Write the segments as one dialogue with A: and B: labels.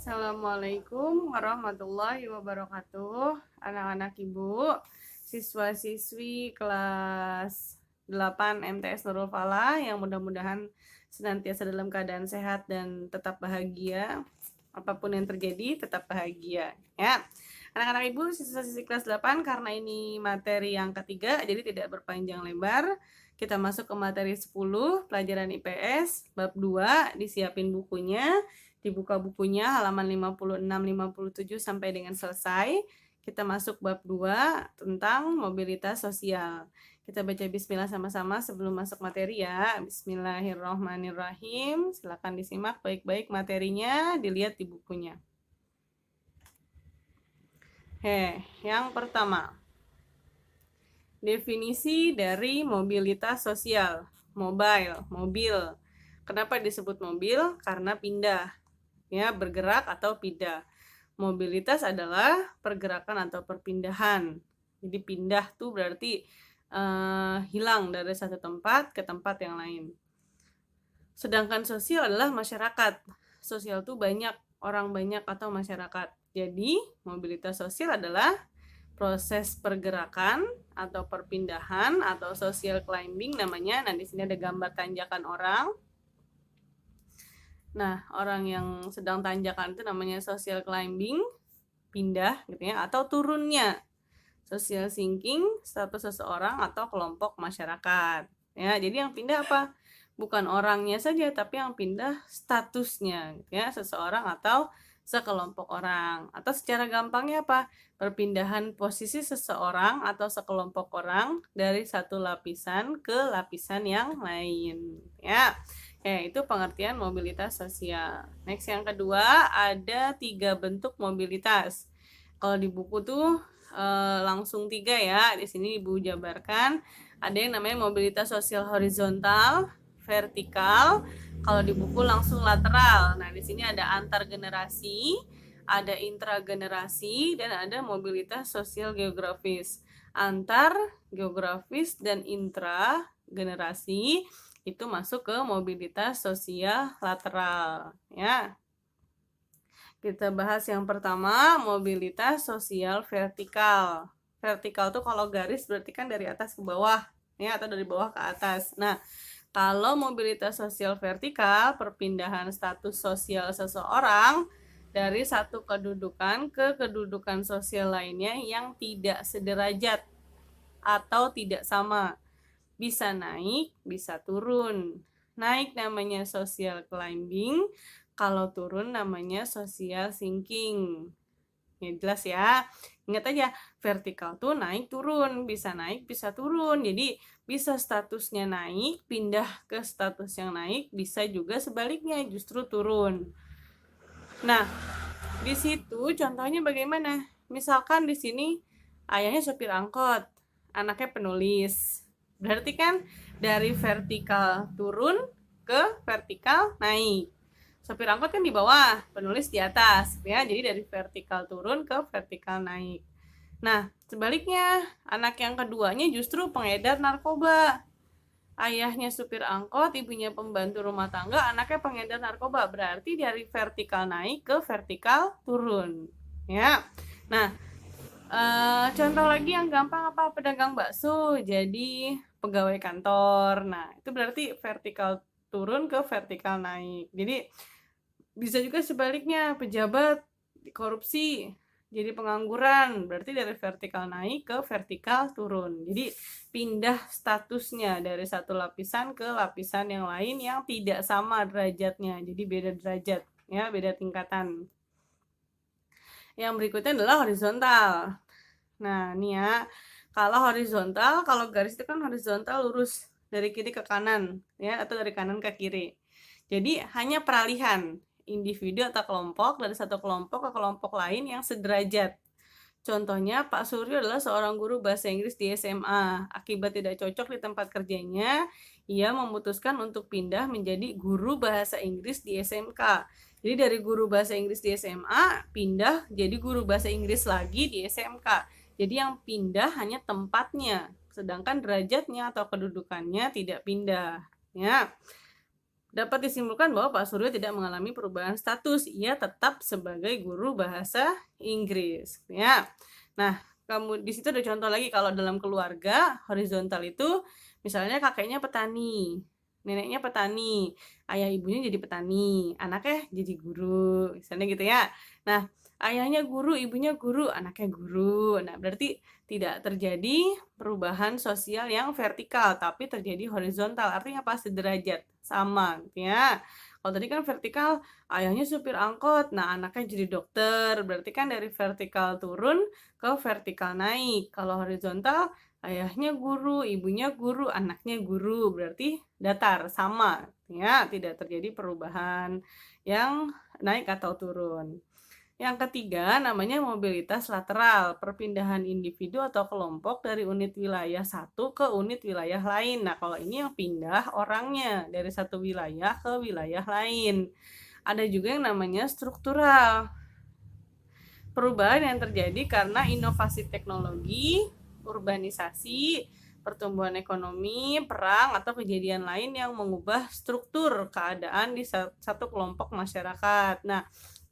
A: Assalamualaikum warahmatullahi wabarakatuh. Anak-anak ibu, siswa-siswi kelas 8 MTS Nurul Falah yang mudah-mudahan senantiasa dalam keadaan sehat dan tetap bahagia. Apapun yang terjadi, tetap bahagia. Ya, anak-anak ibu, siswa-siswi kelas 8, karena ini materi yang ketiga, jadi tidak berpanjang lebar. Kita masuk ke materi 10, pelajaran IPS, bab 2, disiapin bukunya. Dibuka bukunya halaman 56-57 sampai dengan selesai. Kita masuk bab 2 tentang mobilitas sosial. Kita baca bismillah sama-sama sebelum masuk materi ya. Bismillahirrahmanirrahim. Silakan disimak baik-baik materinya, dilihat di bukunya. Yang pertama. Definisi dari mobilitas sosial. Mobil. Kenapa disebut mobil? Karena pindah. Ya, bergerak atau pindah. Mobilitas adalah pergerakan atau perpindahan. Jadi pindah tuh berarti hilang dari satu tempat ke tempat yang lain. Sedangkan sosial adalah masyarakat. Sosial tuh banyak, orang banyak atau masyarakat. Jadi mobilitas sosial adalah proses pergerakan atau perpindahan atau social climbing namanya. Nah, di sini ada gambar tanjakan orang. Nah, orang yang sedang tanjakan itu namanya social climbing, pindah gitu ya, atau turunnya. Social sinking, status seseorang atau kelompok masyarakat. Ya, jadi yang pindah apa? Bukan orangnya saja, tapi yang pindah statusnya gitu ya, seseorang atau sekelompok orang. Atau secara gampangnya apa? Perpindahan posisi seseorang atau sekelompok orang dari satu lapisan ke lapisan yang lain. Ya. Itu pengertian mobilitas sosial. Next, yang kedua, ada 3 bentuk mobilitas. Kalau di buku tuh langsung 3 ya. Di sini Ibu jabarkan. Ada yang namanya mobilitas sosial horizontal, vertikal. Kalau di buku langsung lateral. Nah, di sini ada antar generasi, ada intragenerasi, dan ada mobilitas sosial geografis. Antar geografis dan intragenerasi itu masuk ke mobilitas sosial lateral ya. Kita bahas yang pertama, mobilitas sosial vertikal. Vertikal tuh kalau garis berarti kan dari atas ke bawah ya, atau dari bawah ke atas. Nah, kalau mobilitas sosial vertikal, perpindahan status sosial seseorang dari satu kedudukan ke kedudukan sosial lainnya yang tidak sederajat atau tidak sama. Bisa naik, bisa turun. Naik namanya social climbing, kalau turun namanya social sinking. Ya, jelas ya. Ingat aja, vertikal tuh naik turun, bisa naik, bisa turun. Jadi bisa statusnya naik, pindah ke status yang naik, bisa juga sebaliknya justru turun. Nah, di situ contohnya bagaimana? Misalkan di sini ayahnya sopir angkot, anaknya penulis. Berarti kan dari vertikal turun ke vertikal naik. Sopir angkot kan di bawah, penulis di atas ya. Jadi dari vertikal turun ke vertikal naik. Nah, sebaliknya anak yang keduanya justru pengedar narkoba. Ayahnya supir angkot, ibunya pembantu rumah tangga, anaknya pengedar narkoba. Berarti dari vertikal naik ke vertikal turun ya. Nah, contoh lagi yang gampang apa? Pedagang bakso jadi pegawai kantor. Nah, itu berarti vertikal turun ke vertikal naik. Jadi bisa juga sebaliknya, pejabat korupsi jadi pengangguran, berarti dari vertikal naik ke vertikal turun. Jadi pindah statusnya dari satu lapisan ke lapisan yang lain yang tidak sama derajatnya. Jadi beda derajat ya, beda tingkatan. Yang berikutnya adalah horizontal. Nah, ini ya. Kalau horizontal, kalau garis itu kan horizontal lurus dari kiri ke kanan ya, atau dari kanan ke kiri. Jadi hanya peralihan individu atau kelompok dari satu kelompok ke kelompok lain yang sederajat. Contohnya, Pak Suryo adalah seorang guru bahasa Inggris di SMA. Akibat tidak cocok di tempat kerjanya, ia memutuskan untuk pindah menjadi guru bahasa Inggris di SMK. Jadi dari guru bahasa Inggris di SMA, pindah jadi guru bahasa Inggris lagi di SMK. Jadi yang pindah hanya tempatnya, sedangkan derajatnya atau kedudukannya tidak pindah. Ya. Dapat disimpulkan bahwa Pak Suryo tidak mengalami perubahan status, ia tetap sebagai guru bahasa Inggris, ya. Nah, kamu di situ ada contoh lagi kalau dalam keluarga horizontal itu misalnya kakeknya petani, neneknya petani, ayah ibunya jadi petani, anaknya jadi guru, misalnya gitu ya. Nah, ayahnya guru, ibunya guru, anaknya guru. Nah, berarti tidak terjadi perubahan sosial yang vertikal, tapi terjadi horizontal. Artinya apa? Sederajat, sama, gitu ya. Kalau tadi kan vertikal, ayahnya supir angkot, nah anaknya jadi dokter. Berarti kan dari vertikal turun ke vertikal naik. Kalau horizontal, ayahnya guru, ibunya guru, anaknya guru. Berarti datar, sama, ya. Tidak terjadi perubahan yang naik atau turun. Yang ketiga namanya mobilitas lateral, perpindahan individu atau kelompok dari unit wilayah satu ke unit wilayah lain. Nah, kalau ini yang pindah orangnya dari satu wilayah ke wilayah lain. Ada juga yang namanya struktural. Perubahan yang terjadi karena inovasi teknologi, urbanisasi, pertumbuhan ekonomi, perang, atau kejadian lain yang mengubah struktur keadaan di satu kelompok masyarakat. Nah,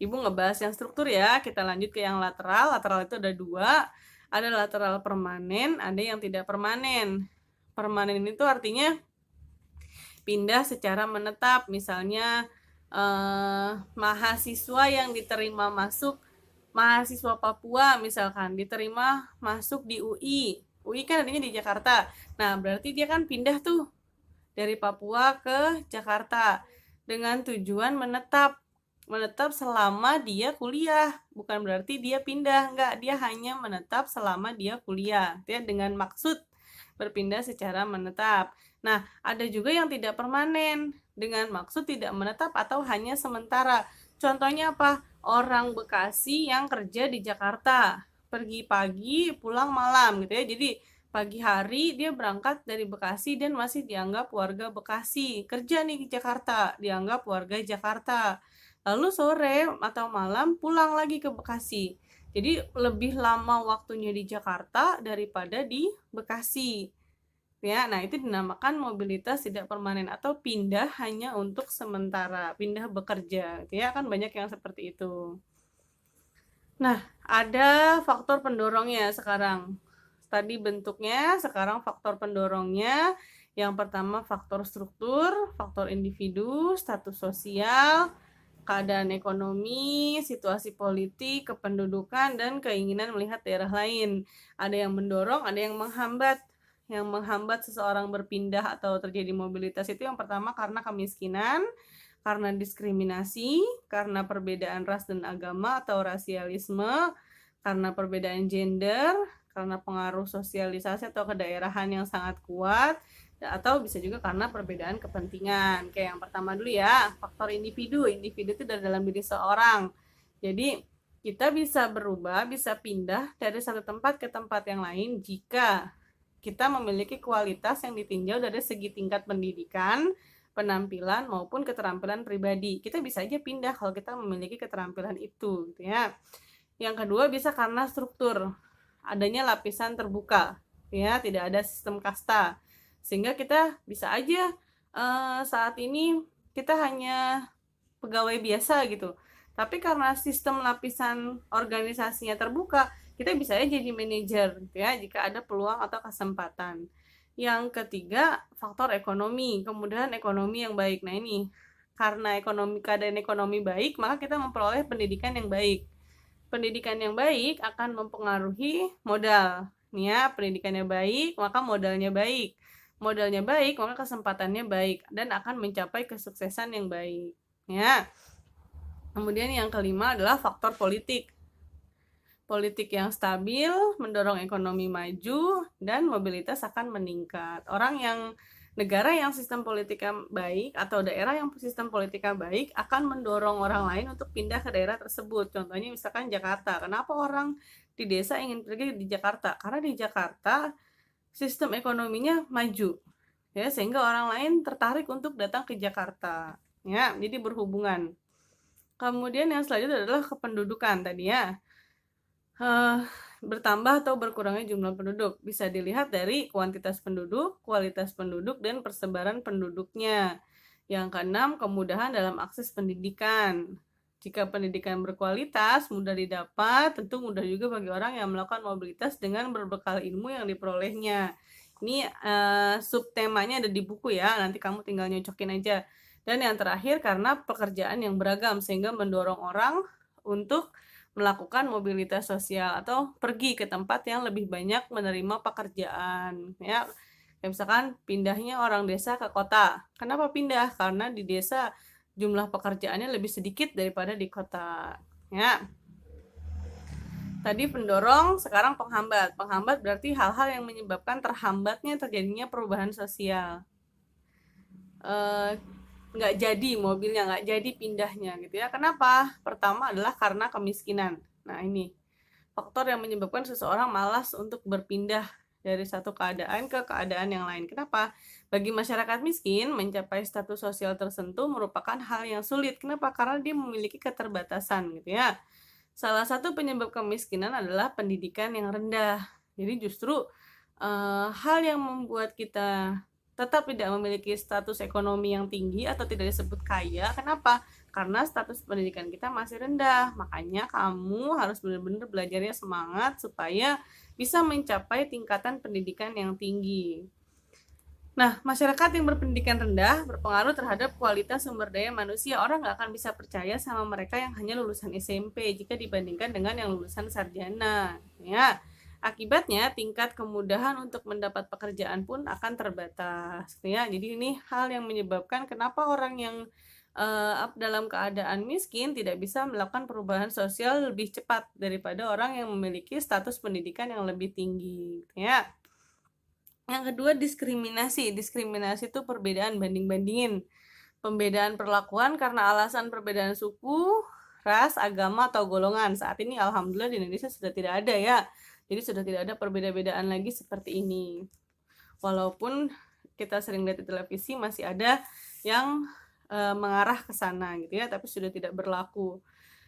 A: Ibu ngebahas yang struktur ya, kita lanjut ke yang lateral. Lateral itu ada dua, ada lateral permanen, ada yang tidak permanen. Permanen itu artinya pindah secara menetap, misalnya mahasiswa yang diterima masuk, mahasiswa Papua misalkan diterima masuk di UI. UI kan adanya di Jakarta. Nah, berarti dia kan pindah tuh dari Papua ke Jakarta dengan tujuan menetap. Menetap selama dia kuliah, bukan berarti dia pindah, enggak, dia hanya menetap selama dia kuliah, ya, dengan maksud berpindah secara menetap. Nah, ada juga yang tidak permanen dengan maksud tidak menetap atau hanya sementara. Contohnya apa? Orang Bekasi yang kerja di Jakarta, pergi pagi, pulang malam gitu ya. Jadi pagi hari dia berangkat dari Bekasi dan masih dianggap warga Bekasi. Kerja nih di Jakarta, dianggap warga Jakarta. Lalu sore atau malam pulang lagi ke Bekasi. Jadi lebih lama waktunya di Jakarta daripada di Bekasi. Ya, nah itu dinamakan mobilitas tidak permanen atau pindah hanya untuk sementara, pindah bekerja. Ya, kan banyak yang seperti itu. Nah, ada faktor pendorongnya sekarang. Tadi bentuknya, sekarang faktor pendorongnya. Yang pertama faktor struktur, faktor individu, status sosial, keadaan ekonomi, situasi politik, kependudukan, dan keinginan melihat daerah lain. Ada yang mendorong, ada yang menghambat. Yang menghambat seseorang berpindah atau terjadi mobilitas itu yang pertama karena kemiskinan, karena diskriminasi, karena perbedaan ras dan agama atau rasialisme, karena perbedaan gender, karena pengaruh sosialisasi atau kedaerahan yang sangat kuat, atau bisa juga karena perbedaan kepentingan. Kayak yang pertama dulu ya, faktor individu. Individu itu dari dalam diri seorang. Jadi kita bisa berubah, bisa pindah dari satu tempat ke tempat yang lain jika kita memiliki kualitas yang ditinjau dari segi tingkat pendidikan, penampilan maupun keterampilan pribadi. Kita bisa aja pindah kalau kita memiliki keterampilan itu, gitu ya. Yang kedua bisa karena struktur, adanya lapisan terbuka, ya, tidak ada sistem kasta, sehingga kita bisa aja saat ini kita hanya pegawai biasa gitu, tapi karena sistem lapisan organisasinya terbuka, kita bisa aja jadi manajer, gitu ya, jika ada peluang atau kesempatan. Yang ketiga, faktor ekonomi, kemudahan ekonomi yang baik. Nah ini, karena keadaan ekonomi baik, maka kita memperoleh pendidikan yang baik. Pendidikan yang baik akan mempengaruhi modal. Nih ya, pendidikannya baik, maka modalnya baik. Modalnya baik, maka kesempatannya baik dan akan mencapai kesuksesan yang baik. Ya. Kemudian yang kelima adalah faktor politik. Politik yang stabil mendorong ekonomi maju dan mobilitas akan meningkat. Negara yang sistem politiknya baik atau daerah yang sistem politiknya baik akan mendorong orang lain untuk pindah ke daerah tersebut. Contohnya misalkan Jakarta. Kenapa orang di desa ingin pergi di Jakarta? Karena di Jakarta sistem ekonominya maju. Ya, sehingga orang lain tertarik untuk datang ke Jakarta. Ya, jadi berhubungan. Kemudian yang selanjutnya adalah kependudukan tadi ya. Bertambah atau berkurangnya jumlah penduduk bisa dilihat dari kuantitas penduduk, kualitas penduduk, dan persebaran penduduknya. Yang keenam, kemudahan dalam akses pendidikan. Jika pendidikan berkualitas, mudah didapat, tentu mudah juga bagi orang yang melakukan mobilitas dengan berbekal ilmu yang diperolehnya. Ini subtemanya ada di buku ya, nanti kamu tinggal nyocokin aja. Dan yang terakhir, karena pekerjaan yang beragam, sehingga mendorong orang untuk melakukan mobilitas sosial atau pergi ke tempat yang lebih banyak menerima pekerjaan. Ya, kayak misalkan pindahnya orang desa ke kota. Kenapa pindah? Karena di desa jumlah pekerjaannya lebih sedikit daripada di kota. Ya. Tadi pendorong, sekarang penghambat. Penghambat berarti hal-hal yang menyebabkan terhambatnya terjadinya perubahan sosial. Nggak jadi mobilnya, nggak jadi pindahnya gitu ya. Kenapa? Pertama adalah karena kemiskinan. Nah ini faktor yang menyebabkan seseorang malas untuk berpindah dari satu keadaan ke keadaan yang lain. Kenapa? Bagi masyarakat miskin, mencapai status sosial tertentu merupakan hal yang sulit. Kenapa? Karena dia memiliki keterbatasan gitu ya. Salah satu penyebab kemiskinan adalah pendidikan yang rendah. Jadi justru hal yang membuat kita tetap tidak memiliki status ekonomi yang tinggi atau tidak disebut kaya. Kenapa? Karena status pendidikan kita masih rendah. Makanya kamu harus benar-benar belajarnya semangat supaya bisa mencapai tingkatan pendidikan yang tinggi. Nah, masyarakat yang berpendidikan rendah berpengaruh terhadap kualitas sumber daya manusia. Orang nggak akan bisa percaya sama mereka yang hanya lulusan SMP jika dibandingkan dengan yang lulusan sarjana. Ya, akibatnya tingkat kemudahan untuk mendapat pekerjaan pun akan terbatas. Ya, jadi ini hal yang menyebabkan kenapa orang yang dalam keadaan miskin tidak bisa melakukan perubahan sosial lebih cepat daripada orang yang memiliki status pendidikan yang lebih tinggi. Ya. Yang kedua, diskriminasi. Diskriminasi itu perbedaan banding-bandingin. Pembedaan perlakuan karena alasan perbedaan suku, ras, agama, atau golongan. Saat ini alhamdulillah di Indonesia sudah tidak ada ya. Jadi sudah tidak ada perbedaan-bedaan lagi seperti ini. Walaupun kita sering lihat di televisi masih ada yang mengarah ke sana gitu ya, tapi sudah tidak berlaku.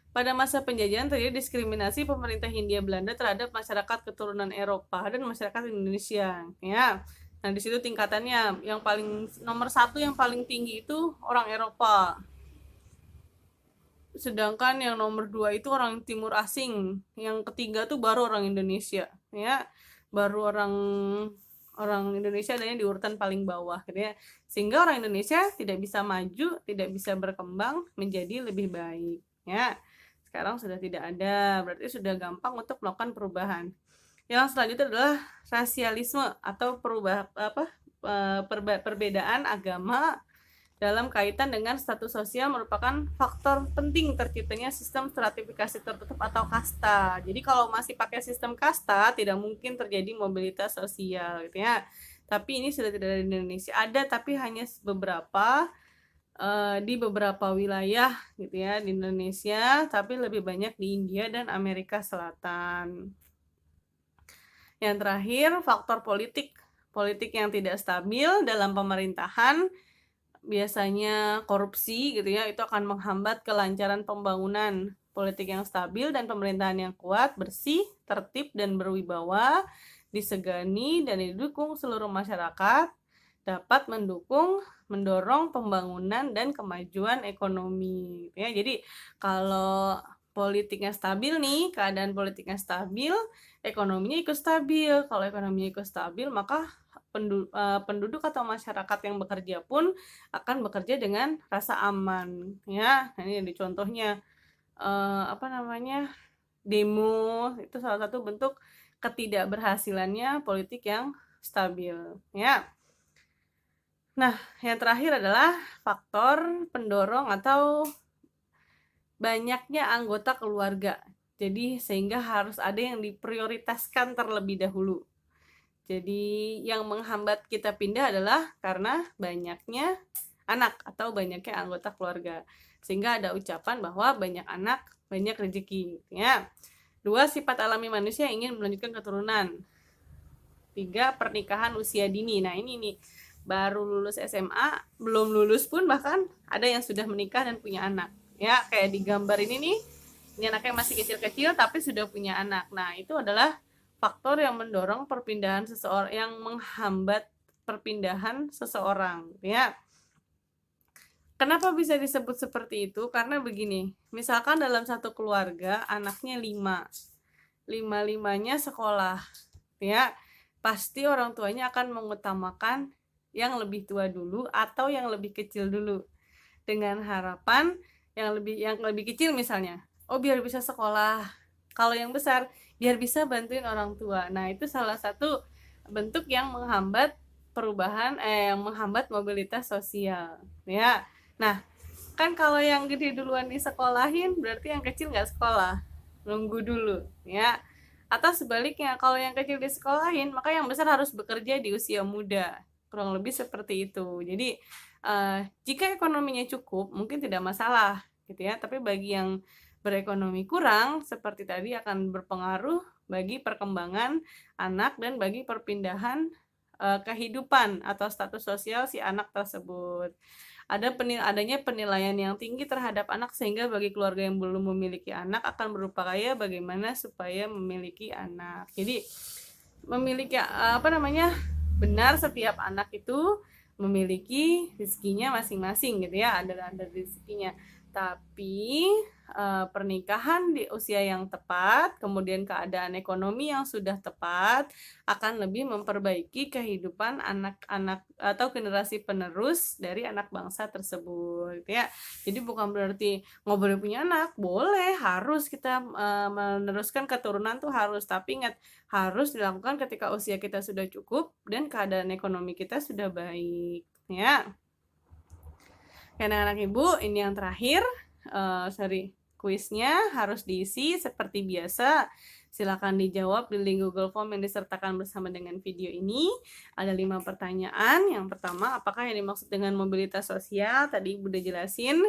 A: Pada masa penjajahan terjadi diskriminasi pemerintah Hindia Belanda terhadap masyarakat keturunan Eropa dan masyarakat Indonesia. Ya, nah di situ tingkatannya yang paling nomor 1 yang paling tinggi itu orang Eropa. Sedangkan yang nomor 2 itu orang Timur asing. Yang ketiga tuh baru orang Indonesia. Ya, baru orang Indonesia adanya di urutan paling bawah gitu ya. Sehingga orang Indonesia tidak bisa maju, tidak bisa berkembang menjadi lebih baik. Ya. Sekarang sudah tidak ada, berarti sudah gampang untuk melakukan perubahan. Yang selanjutnya adalah rasialisme atau perbedaan agama dalam kaitan dengan status sosial merupakan faktor penting terciptanya sistem stratifikasi tertutup atau kasta. Jadi kalau masih pakai sistem kasta tidak mungkin terjadi mobilitas sosial gitu ya. Tapi ini sudah tidak ada di Indonesia. Ada tapi hanya beberapa di beberapa wilayah gitu ya di Indonesia, tapi lebih banyak di India dan Amerika Selatan. Yang terakhir, faktor politik. Politik yang tidak stabil dalam pemerintahan, biasanya korupsi gitu ya, itu akan menghambat kelancaran pembangunan. Politik yang stabil dan pemerintahan yang kuat, bersih, tertib, dan berwibawa, disegani dan didukung seluruh masyarakat, dapat mendorong pembangunan dan kemajuan ekonomi ya. Jadi kalau politiknya stabil nih, keadaan politiknya stabil, ekonominya ikut stabil. Kalau ekonominya ikut stabil, maka penduduk atau masyarakat yang bekerja pun akan bekerja dengan rasa aman ya. Nah, ini contohnya demo itu salah satu bentuk ketidakberhasilannya politik yang stabil ya. Nah, yang terakhir adalah faktor pendorong atau banyaknya anggota keluarga. Jadi sehingga harus ada yang diprioritaskan terlebih dahulu. Jadi yang menghambat kita pindah adalah karena banyaknya anak atau banyaknya anggota keluarga. Sehingga ada ucapan bahwa banyak anak, banyak rezeki. Ya. 2, sifat alami manusia ingin melanjutkan keturunan. 3, pernikahan usia dini. Nah ini nih, baru lulus SMA, belum lulus pun bahkan ada yang sudah menikah dan punya anak. Ya, kayak di gambar ini anaknya masih kecil-kecil tapi sudah punya anak. Nah, itu adalah faktor yang mendorong perpindahan seseorang, yang menghambat perpindahan seseorang, ya. Kenapa bisa disebut seperti itu? Karena begini, misalkan dalam satu keluarga anaknya 5, lima-limanya sekolah, ya, pasti orang tuanya akan mengutamakan yang lebih tua dulu atau yang lebih kecil dulu, dengan harapan yang lebih kecil misalnya, oh biar bisa sekolah, kalau yang besar biar bisa bantuin orang tua. Nah, itu salah satu bentuk yang menghambat yang menghambat mobilitas sosial, ya. Nah, kan kalau yang gede duluan disekolahin berarti yang kecil nggak sekolah, nunggu dulu, ya. Atau sebaliknya, kalau yang kecil disekolahin maka yang besar harus bekerja di usia muda, kurang lebih seperti itu. Jadi jika ekonominya cukup mungkin tidak masalah gitu ya, tapi bagi yang berekonomi kurang seperti tadi akan berpengaruh bagi perkembangan anak dan bagi perpindahan kehidupan atau status sosial si anak tersebut. Adanya penilaian yang tinggi terhadap anak sehingga bagi keluarga yang belum memiliki anak akan berupaya bagaimana supaya memiliki anak. Jadi memiliki benar setiap anak itu memiliki rezekinya masing-masing gitu ya, ada rezekinya. Tapi pernikahan di usia yang tepat, kemudian keadaan ekonomi yang sudah tepat akan lebih memperbaiki kehidupan anak-anak atau generasi penerus dari anak bangsa tersebut ya. Jadi bukan berarti nggak boleh punya anak, boleh, harus kita meneruskan keturunan tuh harus, tapi ingat harus dilakukan ketika usia kita sudah cukup dan keadaan ekonomi kita sudah baik ya. Anak-anak ibu, ini yang terakhir, kuisnya harus diisi seperti biasa. Silakan dijawab di link Google Form yang disertakan bersama dengan video ini. Ada 5 pertanyaan. Yang pertama, apakah yang dimaksud dengan mobilitas sosial? Tadi Ibu udah jelasin.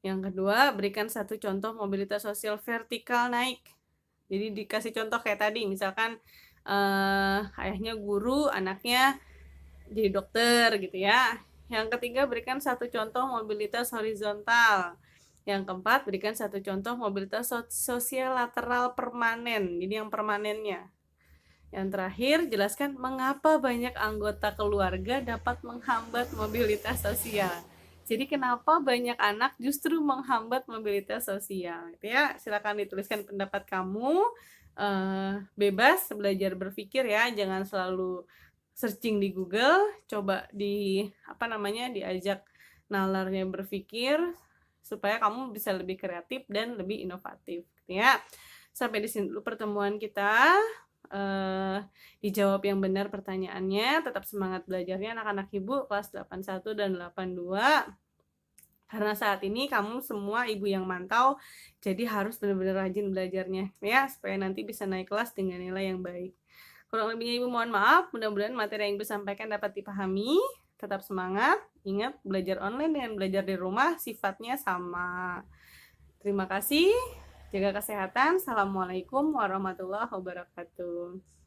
A: Yang kedua, berikan satu contoh mobilitas sosial vertikal naik. Jadi dikasih contoh kayak tadi, misalkan ayahnya guru, anaknya jadi dokter gitu ya. Yang ketiga, berikan satu contoh mobilitas horizontal. Yang keempat, berikan satu contoh mobilitas sosial lateral permanen, jadi yang permanennya. Yang terakhir, jelaskan mengapa banyak anggota keluarga dapat menghambat mobilitas sosial. Jadi kenapa banyak anak justru menghambat mobilitas sosial, gitu ya. Silakan dituliskan pendapat kamu. Bebas belajar berpikir ya, jangan selalu searching di Google, coba diajak nalarnya berpikir supaya kamu bisa lebih kreatif dan lebih inovatif, gitu ya. Sampai di sini dulu pertemuan kita. Dijawab yang benar pertanyaannya, tetap semangat belajarnya anak-anak ibu kelas 81 dan 82. Karena saat ini kamu semua ibu yang mantau, jadi harus benar-benar rajin belajarnya ya, supaya nanti bisa naik kelas dengan nilai yang baik. Kurang lebihnya Ibu mohon maaf, mudah-mudahan materi yang Ibu sampaikan dapat dipahami. Tetap semangat, ingat belajar online dengan belajar di rumah sifatnya sama. Terima kasih, jaga kesehatan. Assalamualaikum warahmatullahi wabarakatuh.